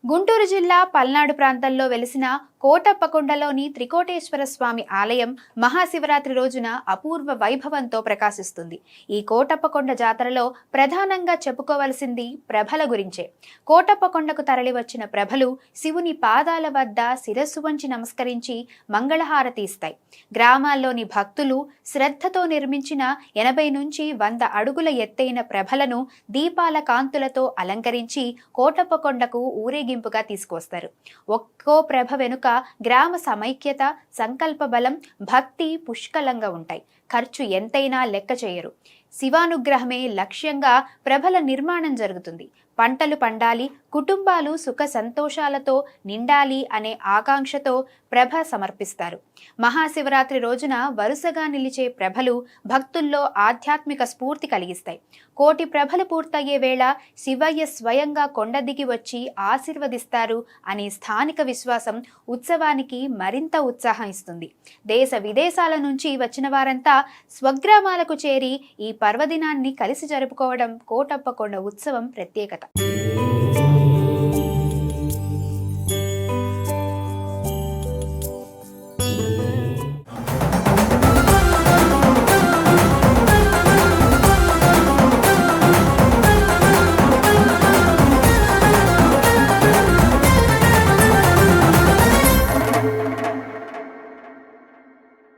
గుంటూరు జిల్లా పల్నాడు ప్రాంతంలో వెలిసిన కోటప్పకొండలోని త్రికోటేశ్వర స్వామి ఆలయం మహాశివరాత్రి రోజున అపూర్వ వైభవంతో ప్రకాశిస్తుంది. ఈ కోటప్పకొండ జాతరలో ప్రధానంగా చెప్పుకోవలసింది ప్రభల గురించే. కోటప్పకొండకు తరలివచ్చిన ప్రభలు శివుని పాదాల వద్ద శిరస్సు వంచి నమస్కరించి మంగళహారతి ఇస్తాయి. గ్రామాల్లోని భక్తులు శ్రద్ధతో నిర్మించిన 80 నుంచి 100 అడుగుల ఎత్తైన ప్రభలను దీపాల కాంతులతో అలంకరించి కోటప్పకొండకు ఊరేగింపుగా తీసుకొస్తారు. ఒక్కో ప్రభ వెనుక గ్రామ సమైక్యత, సంకల్ప బలం, భక్తి పుష్కలంగా ఉంటాయి. ఖర్చు ఎంతైనా లెక్క చేయరు. శివానుగ్రహమే లక్ష్యంగా ప్రభల నిర్మాణం జరుగుతుంది. పంటలు పండాలి, కుటుంబాలు సుఖ సంతోషాలతో నిండాలి అనే ఆకాంక్షతో ప్రభ సమర్పిస్తారు. మహాశివరాత్రి రోజున వరుసగా నిలిచే ప్రభలు భక్తుల్లో ఆధ్యాత్మిక స్ఫూర్తి కలిగిస్తాయి. కోటి ప్రభలు పూర్తయ్యే వేళ శివయ్య స్వయంగా కొండ దిగి వచ్చి ఆశీర్వదిస్తారు అనే స్థానిక విశ్వాసం ఉత్సవానికి మరింత ఉత్సాహం ఇస్తుంది. దేశ విదేశాల నుంచి వచ్చిన వారంతా స్వగ్రామాలకు చేరి ఈ పర్వదినాన్ని కలిసి జరుపుకోవడం కోటప్పకొండ ఉత్సవం ప్రత్యేకత.